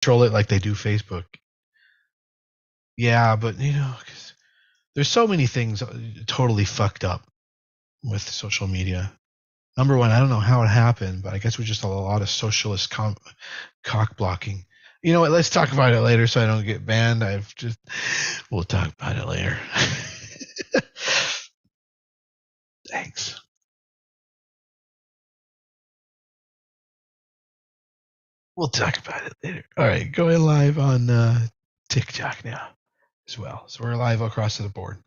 control it like they do Facebook. Yeah, but 'cause there's so many things totally fucked up with social media. Number one, I don't know how it happened, but I guess we're just a lot of socialist cock blocking. You know what? Let's talk about it later so I don't get banned. We'll talk about it later. Thanks. We'll talk about it later. All right, going live on TikTok now as well. So we're live across the board.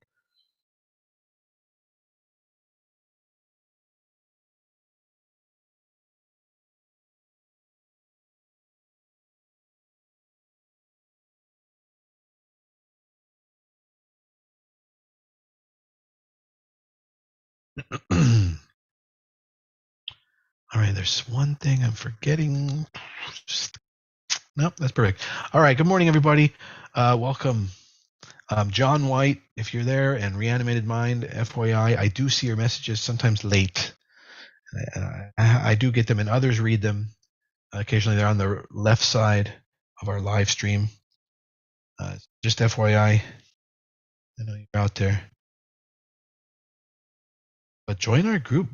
All right, there's one thing I'm forgetting. Nope, that's perfect. All right, good morning, everybody. Welcome. John White, if you're there, and Reanimated Mind, FYI, I do see your messages sometimes late. I do get them, and others read them. Occasionally, they're on the left side of our live stream. Just FYI, I know you're out there. But join our group.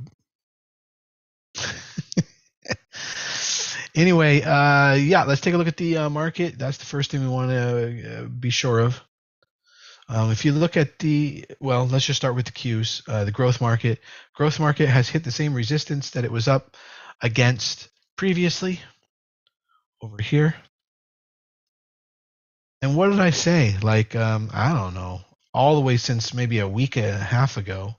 Anyway, yeah, let's take a look at the market. That's the first thing we want to be sure of. If you look at let's just start with the Qs. The growth market. Growth market has hit the same resistance that it was up against previously over here. And what did I say? Like, I don't know, all the way since maybe a week and a half ago,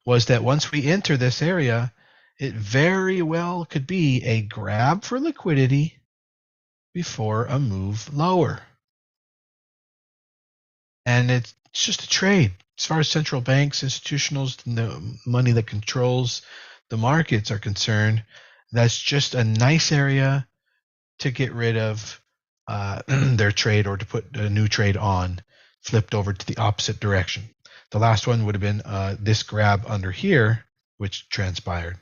was that once we enter this area, it very well could be a grab for liquidity before a move lower. And it's just a trade. As far as central banks, institutionals, the money that controls the markets are concerned, that's just a nice area to get rid of their trade or to put a new trade on, flipped over to the opposite direction. The last one would have been this grab under here, which transpired.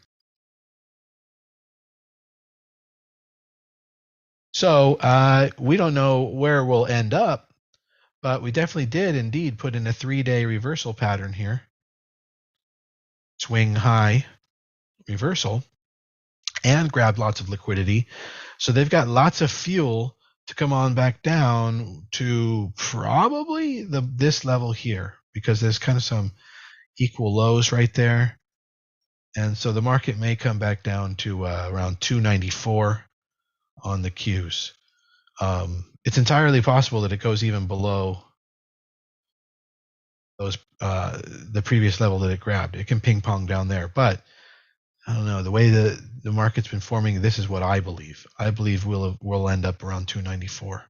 So we don't know where we'll end up, but we definitely did indeed put in a 3-day reversal pattern here. Swing high reversal and grab lots of liquidity. So they've got lots of fuel to come on back down to probably this level here, because there's kind of some equal lows right there. And so the market may come back down to around 294 on the Qs. It's entirely possible that it goes even below those the previous level that it grabbed. It can ping pong down there, but I don't know, the way the market's been forming, this is what I believe. I believe we'll end up around 294.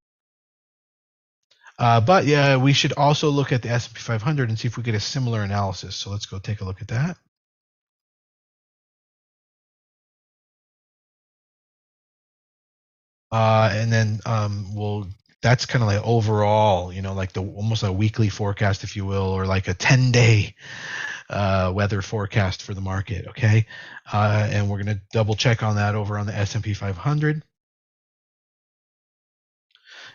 But yeah, we should also look at the S&P 500 and see if we get a similar analysis. So let's go take a look at that. And then that's kind of like overall, like almost a weekly forecast, if you will, or like a 10-day weather forecast for the market. Okay. And we're going to double check on that over on the S&P 500.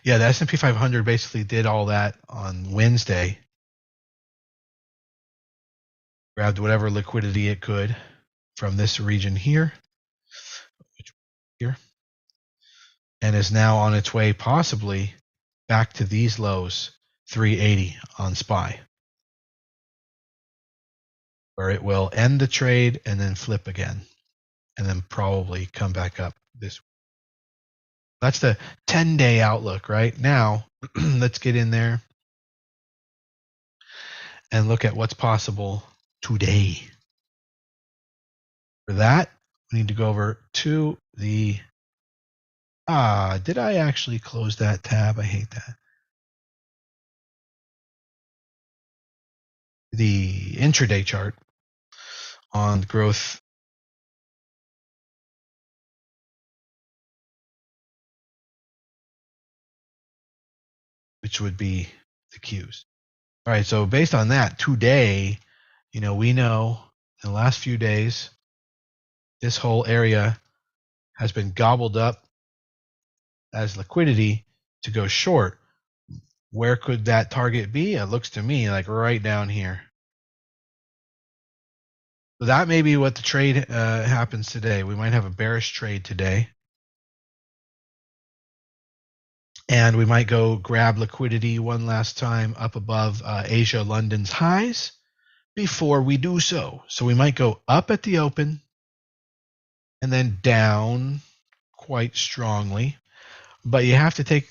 Yeah, the S&P 500 basically did all that on Wednesday. Grabbed whatever liquidity it could from this region here, and is now on its way possibly back to these lows, 380 on SPY, where it will end the trade and then flip again, and then probably come back up this week. That's the 10-day outlook right now. Let's get in there and look at what's possible today. For that, we need to go over to the did I actually close that tab? I hate that. The intraday chart on growth. Which would be the Qs. All right, so based on that, today, we know in the last few days, this whole area has been gobbled up as liquidity to go short. Where could that target be? It looks to me like right down here. So that may be what the trade happens today. We might have a bearish trade today. And we might go grab liquidity one last time up above Asia London's highs before we do so. So we might go up at the open and then down quite strongly. But you have to take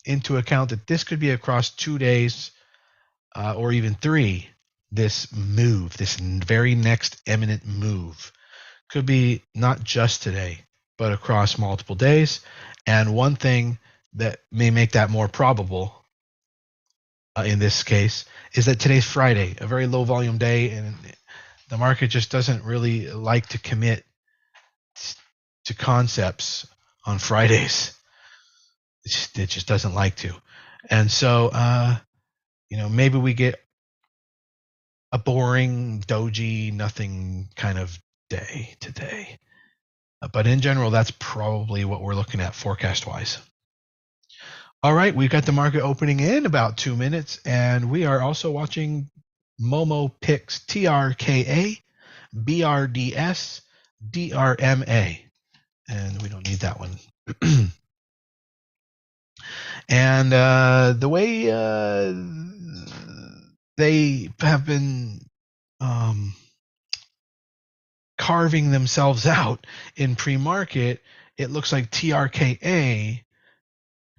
into account that this could be across 2 days or even 3. This move, this very next imminent move, could be not just today, but across multiple days. And one thing that may make that more probable in this case is that today's Friday, a very low volume day, and the market just doesn't really like to commit to concepts on Fridays. It just doesn't like to. And so, maybe we get a boring, doji, nothing kind of day today. But in general, that's probably what we're looking at forecast-wise. All right, we've got the market opening in about 2 minutes, and we are also watching Momo Picks TRKA, BRDS, DRMA. And we don't need that one. And the way they have been carving themselves out in pre-market, it looks like TRKA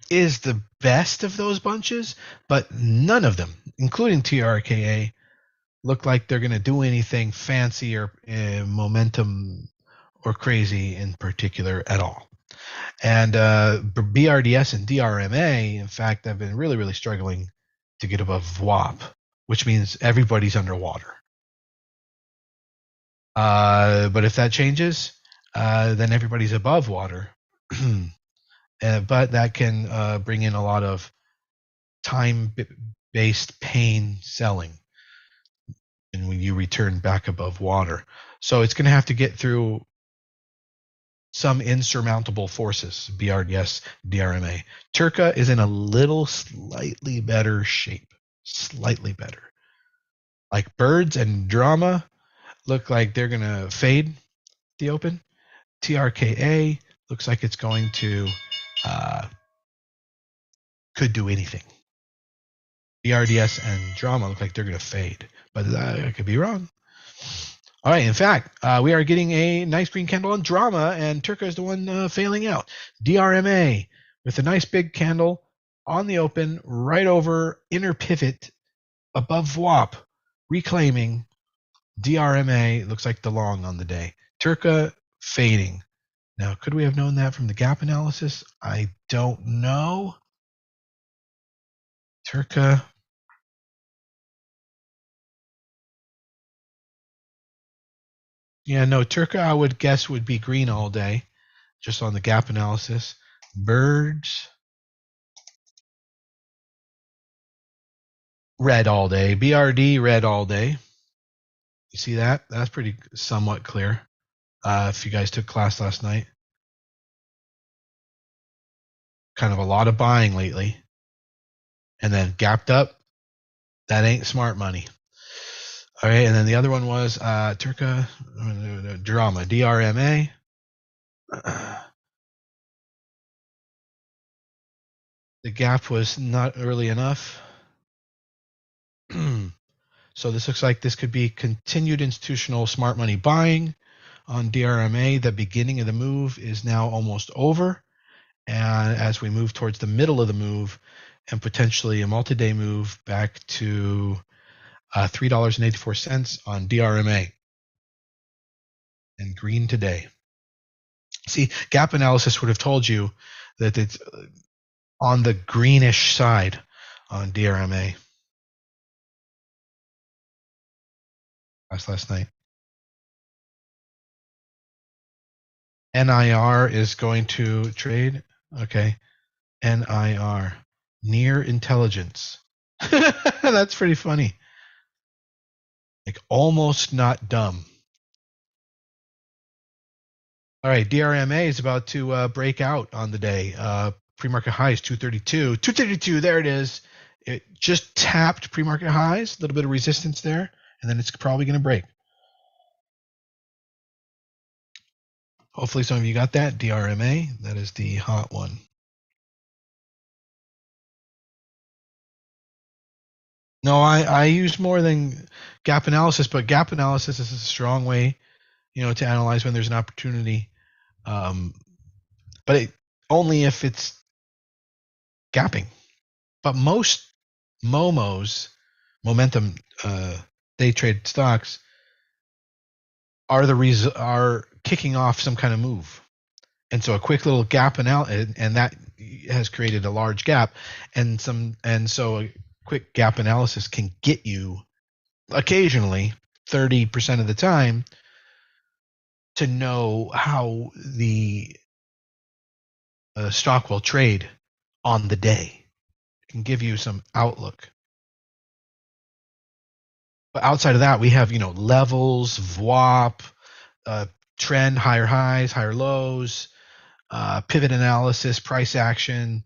is the best of those bunches, but none of them, including TRKA, look like they're going to do anything fancy or momentum or crazy in particular at all. And BRDS and DRMA, in fact, have been really, really struggling to get above VWAP, which means everybody's underwater. But if that changes, then everybody's above water. But that can bring in a lot of time-based pain selling and when you return back above water. So it's going to have to get through some insurmountable forces, BRDS, DRMA. Trka is in a slightly better shape. Slightly better. Like Brds and Drma look like they're going to fade the open. TRKA looks like it's going to could do anything. BRDS and Drma look like they're going to fade, but I could be wrong. All right, in fact, we are getting a nice green candle on Drma, and Trka is the one failing out. DRMA with a nice big candle on the open, right over inner pivot above VWAP, reclaiming. DRMA looks like the long on the day. Trka fading. Now, could we have known that from the gap analysis? I don't know. Trka. Yeah, no, Trka I would guess would be green all day, just on the gap analysis. Brds, red all day. BRD, red all day. You see that? That's pretty somewhat clear. If you guys took class last night. Kind of a lot of buying lately. And then gapped up. That ain't smart money. All right, and then the other one was Trka, Drma, DRMA. The gap was not early enough. So this looks like this could be continued institutional smart money buying on DRMA. The beginning of the move is now almost over. And as we move towards the middle of the move and potentially a multi-day move back to $3.84 on DRMA and green today. See, gap analysis would have told you that it's on the greenish side on DRMA. Last night. NIR is going to trade. Okay. NIR. Near intelligence. That's pretty funny. Like almost not dumb. All right, DRMA is about to break out on the day. pre-market high is 232. 232, there it is. It just tapped pre-market highs, a little bit of resistance there, and then it's probably going to break. Hopefully some of you got that. DRMA, that is the hot one. No, I use more than gap analysis, but gap analysis is a strong way, to analyze when there's an opportunity. But only if it's gapping. But most momos, momentum day trade stocks, are kicking off some kind of move, and so a quick little gap and that has created a large gap, and so a quick gap analysis can get you occasionally 30% of the time to know how the stock will trade on the day. It can give you some outlook. But outside of that, we have levels, VWAP, trend, higher highs, higher lows, pivot analysis, price action,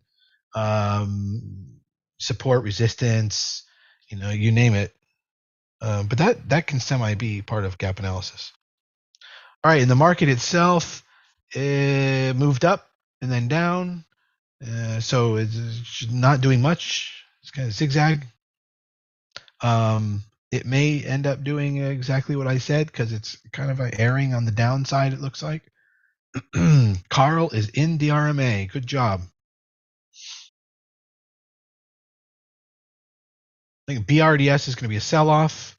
support, resistance, you name it. But that can semi be part of gap analysis. All right, in the market itself, it moved up and then down. So it's not doing much. It's kind of zigzag. It may end up doing exactly what I said because it's kind of erring on the downside, it looks like. Carl is in DRMA. Good job. I think BRDS is going to be a sell-off.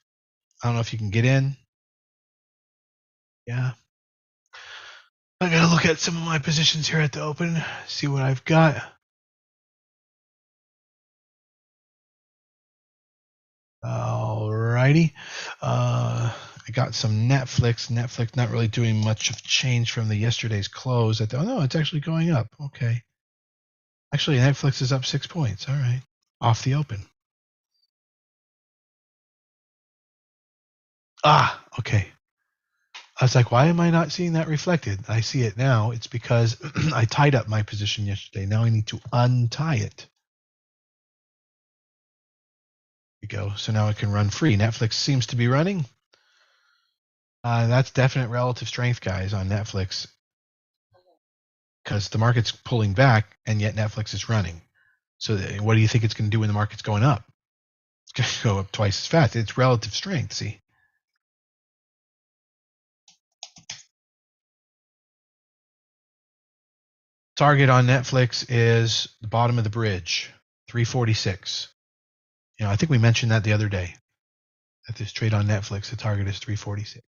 I don't know if you can get in. Yeah. I got to look at some of my positions here at the open, see what I've got. Alrighty. I got some Netflix. Netflix not really doing much of change from the yesterday's close. Oh no, it's actually going up. Okay. Actually, Netflix is up 6 points. All right. Off the open. Okay. I was like, why am I not seeing that reflected? I see it now. It's because I tied up my position yesterday. Now I need to untie it. There we go. So now it can run free. Netflix seems to be running. That's definite relative strength, guys, on Netflix. Because the market's pulling back, and yet Netflix is running. So what do you think it's going to do when the market's going up? It's going to go up twice as fast. It's relative strength, see? Target on Netflix is the bottom of the bridge, 346. I think we mentioned that the other day. That this trade on Netflix, the target is 346.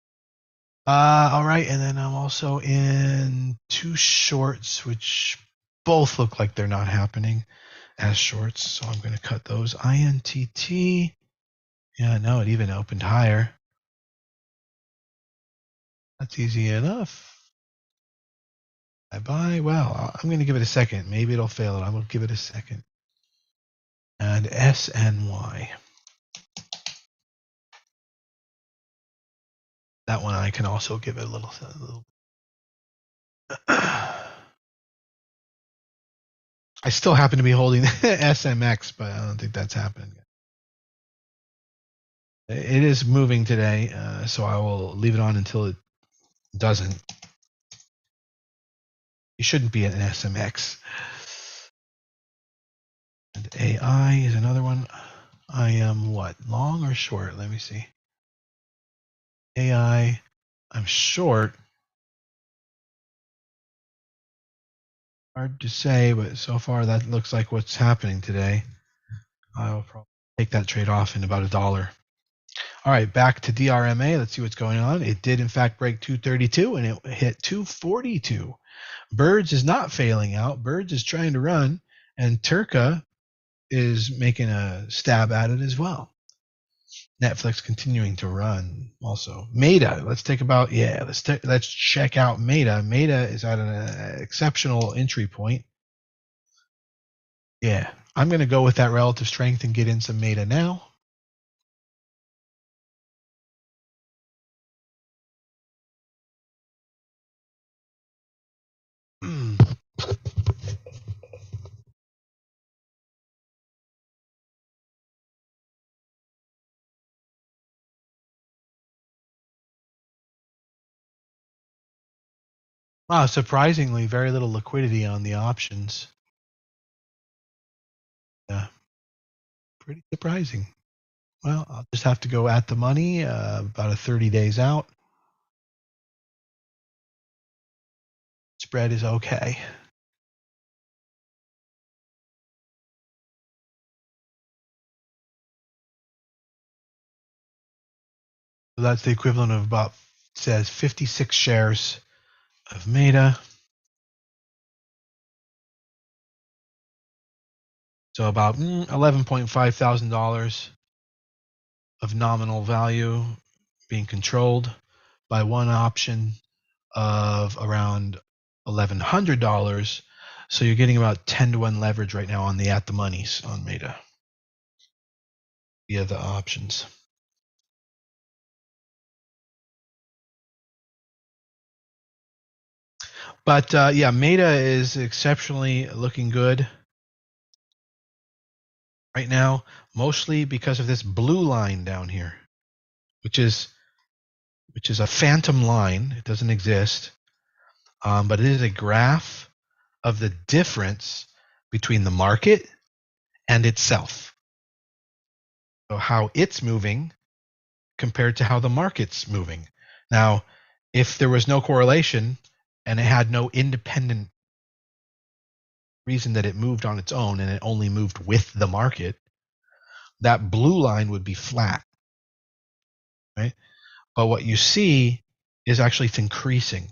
All right, and then I'm also in two shorts, which both look like they're not happening as shorts, so I'm going to cut those. INTT, yeah, no, it even opened higher. That's easy enough. I buy. Well, I'm going to give it a second. Maybe it'll fail it. I'm going to give it a second. And SNY. That one I can also give it a little. I still happen to be holding SMX, but I don't think that's happening yet. It is moving today, so I will leave it on until it doesn't. You shouldn't be at an SMX. And AI is another one. I am what? Long or short? Let me see. AI, I'm short. Hard to say, but so far that looks like what's happening today. I'll probably take that trade off in about $1. All right, back to DRMA. Let's see what's going on. It did, in fact, break 232, and it hit 242. Brds is not failing out. Brds is trying to run, and Trka is making a stab at it as well. Netflix continuing to run also. Meta, let's check out Meta. Meta is at an exceptional entry point. Yeah, I'm going to go with that relative strength and get in some Meta now. Wow, surprisingly, very little liquidity on the options. Yeah, pretty surprising. Well, I'll just have to go at the money about a 30 days out. Spread is okay. So that's the equivalent of about, says 56 shares of Meta. So about $11.5 thousand of nominal value being controlled by one option of around $1,100. So you're getting about 10-to-1 leverage right now on the at the monies on Meta via the options. But yeah, Meta is exceptionally looking good right now, mostly because of this blue line down here, which is a phantom line. It doesn't exist, but it is a graph of the difference between the market and itself. So how it's moving compared to how the market's moving. Now, if there was no correlation and it had no independent reason that it moved on its own and it only moved with the market, that blue line would be flat, right? But what you see is actually it's increasing.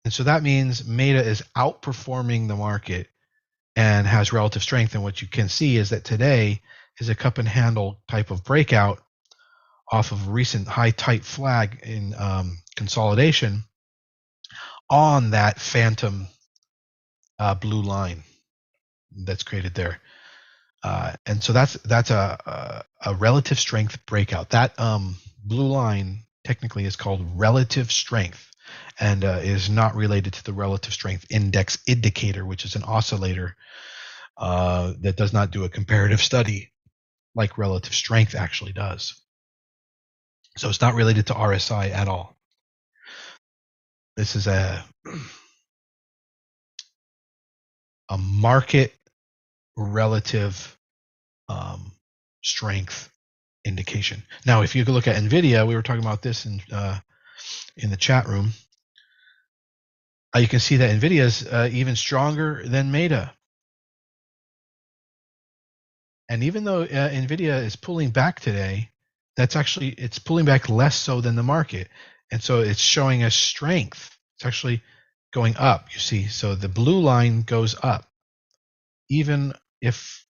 And so that means Meta is outperforming the market and has relative strength. And what you can see is that today is a cup and handle type of breakout off of a recent high tight flag in consolidation on that phantom blue line that's created there. And so that's a relative strength breakout. That blue line technically is called relative strength and is not related to the relative strength index indicator, which is an oscillator that does not do a comparative study like relative strength actually does. So it's not related to RSI at all. This is a market relative strength indication. Now, if you could look at NVIDIA, we were talking about this in the chat room. You can see that NVIDIA is even stronger than Meta. And even though NVIDIA is pulling back today, it's pulling back less so than the market. And so it's showing us strength. It's actually going up, you see. So the blue line goes up, even if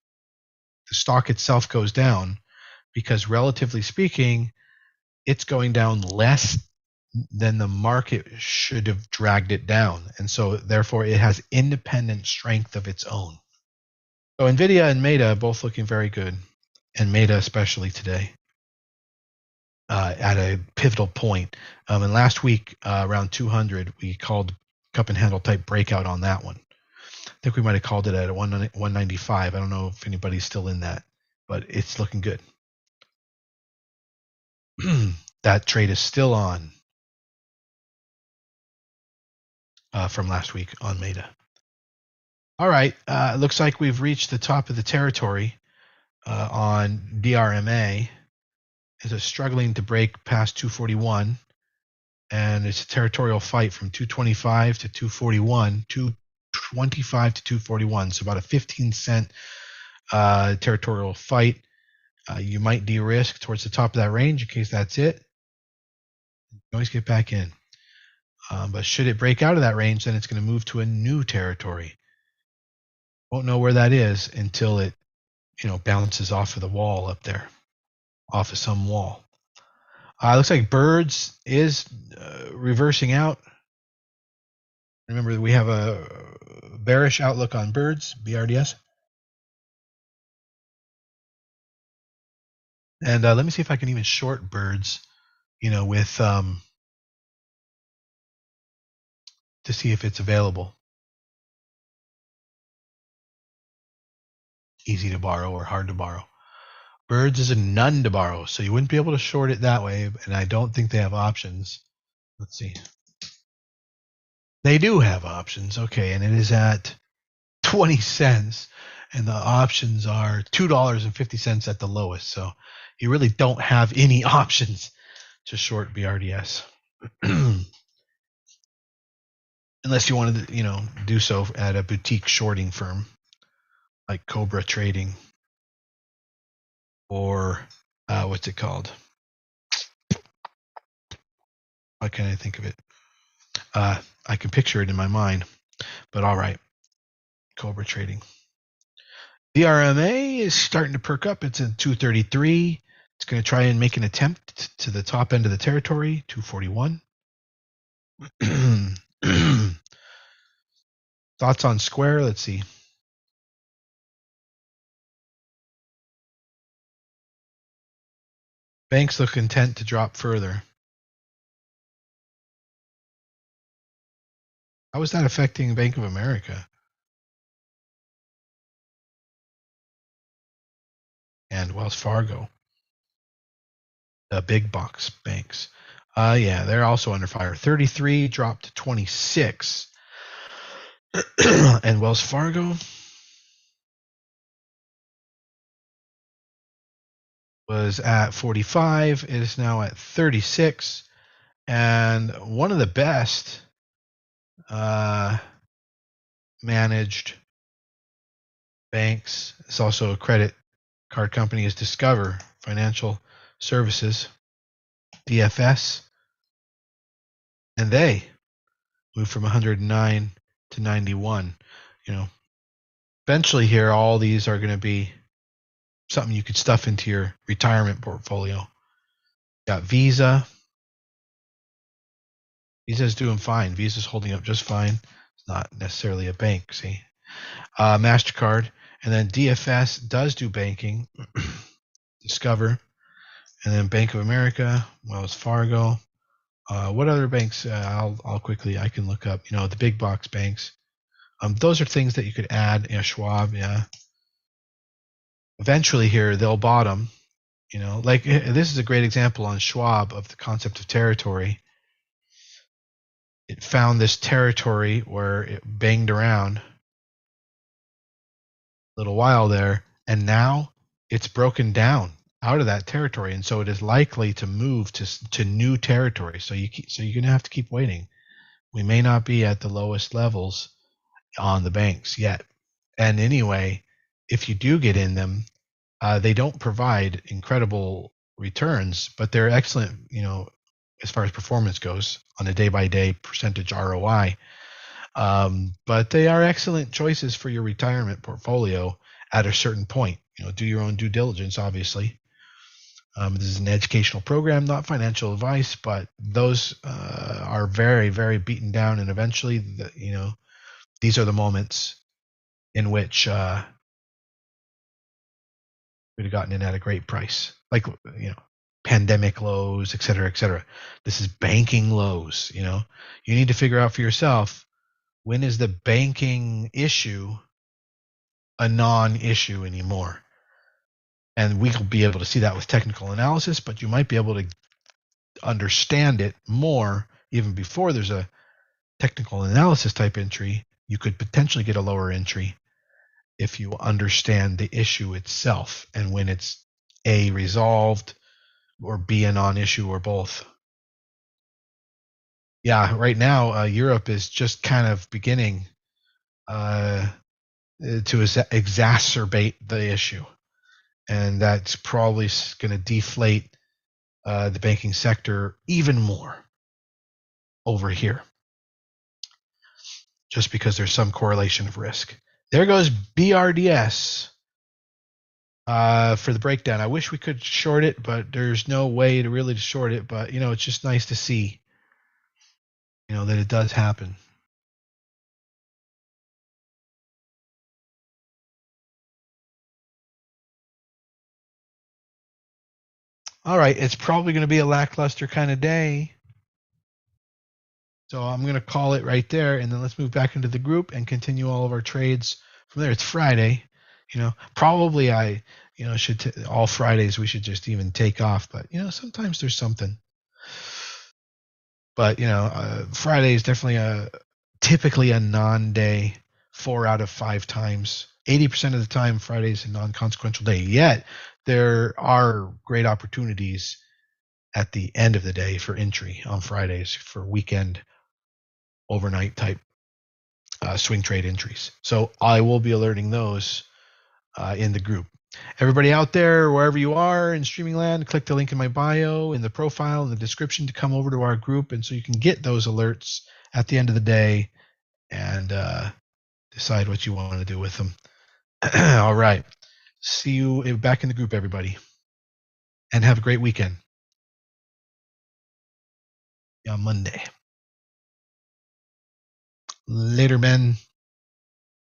the stock itself goes down, because relatively speaking, it's going down less than the market should have dragged it down. And so therefore it has independent strength of its own. So NVIDIA and Meta both looking very good, and Meta especially today at a pivotal point. And last week, around 200, we called cup and handle type breakout on that one. I think we might have called it at 195. I don't know if anybody's still in that, but it's looking good. That trade is still on from last week on Meta. All right, it looks like we've reached the top of the territory on DRMA. It's struggling to break past 241, and it's a territorial fight from 225 to 241, 225 to 241. So about a 15-cent territorial fight. You might de-risk towards the top of that range in case that's it. You can always get back in. But should it break out of that range, then it's going to move to a new territory. Won't know where that is until it, bounces off of the wall up there, off of some wall. Looks like Brds is reversing out. Remember, we have a bearish outlook on Brds, BRDS. And let me see if I can even short Brds, with to see if it's available. Easy to borrow or hard to borrow. Brds is a none to borrow, so you wouldn't be able to short it that way, and I don't think they have options. Let's see. They do have options. Okay, and it is at 20 cents, and the options are $2.50 at the lowest. So you really don't have any options to short BRDS. Unless you wanted to, do so at a boutique shorting firm like Cobra Trading or what's it called? Why can't I think of it? I can picture it in my mind, but all right. Cobra Trading. Drma is starting to perk up. It's at 233. It's going to try and make an attempt to the top end of the territory, 241. Thoughts on Square? Let's see. Banks look intent to drop further. How is that affecting Bank of America and Wells Fargo? The big box banks. Yeah, they're also under fire. 33 dropped to 26. And Wells Fargo was at 45. It is now at 36. And one of the best managed banks, it's also a credit card company, is Discover Financial Services, DFS. And they moved from 109 to 91. Eventually here, all these are going to be something you could stuff into your retirement portfolio. Got Visa. Visa's doing fine. Visa's holding up just fine. It's not necessarily a bank, see. MasterCard. And then DFS does do banking. Discover. And then Bank of America, Wells Fargo. What other banks? I'll quickly, I can look up, the big box banks. Those are things that you could add. Schwab, yeah. Eventually here, they'll bottom. Like this is a great example on Schwab of the concept of territory. It found this territory where it banged around a little while there, and now it's broken down out of that territory, and so it is likely to move to new territory. So you're gonna have to keep waiting. We may not be at the lowest levels on the banks yet. And anyway, if you do get in them, they don't provide incredible returns, but they're excellent, as far as performance goes on a day-by-day percentage ROI. But they are excellent choices for your retirement portfolio at a certain point. Do your own due diligence, obviously. This is an educational program, not financial advice, but those are very, very beaten down. And eventually, these are the moments in which we'd have gotten in at a great price. Like, pandemic lows, et cetera, et cetera. This is banking lows. You need to figure out for yourself, when is the banking issue a non-issue anymore? And we will be able to see that with technical analysis, but you might be able to understand it more even before there's a technical analysis type entry. You could potentially get a lower entry if you understand the issue itself and when it's A, resolved, or B, a non-issue, or both. Yeah, right now, Europe is just kind of beginning to exacerbate the issue. And that's probably going to deflate the banking sector even more over here, just because there's some correlation of risk. There goes BRDS for the breakdown. I wish we could short it, but there's no way to really short it. But, it's just nice to see, that it does happen. All right, it's probably going to be a lackluster kind of day. So I'm going to call it right there, and then let's move back into the group and continue all of our trades from there. It's Friday. Probably I, should all Fridays we should just even take off. But, sometimes there's something. But, Friday is definitely typically a non-day 4 out of 5 times. 80% of the time, Friday is a non-consequential day. Yet there are great opportunities at the end of the day for entry on Fridays for weekend overnight type swing trade entries. So I will be alerting those in the group. Everybody out there, wherever you are in streaming land, click the link in my bio, in the profile, in the description to come over to our group, and so you can get those alerts at the end of the day and decide what you want to do with them. All right. See you back in the group, everybody, and have a great weekend on Monday. Later, Ben.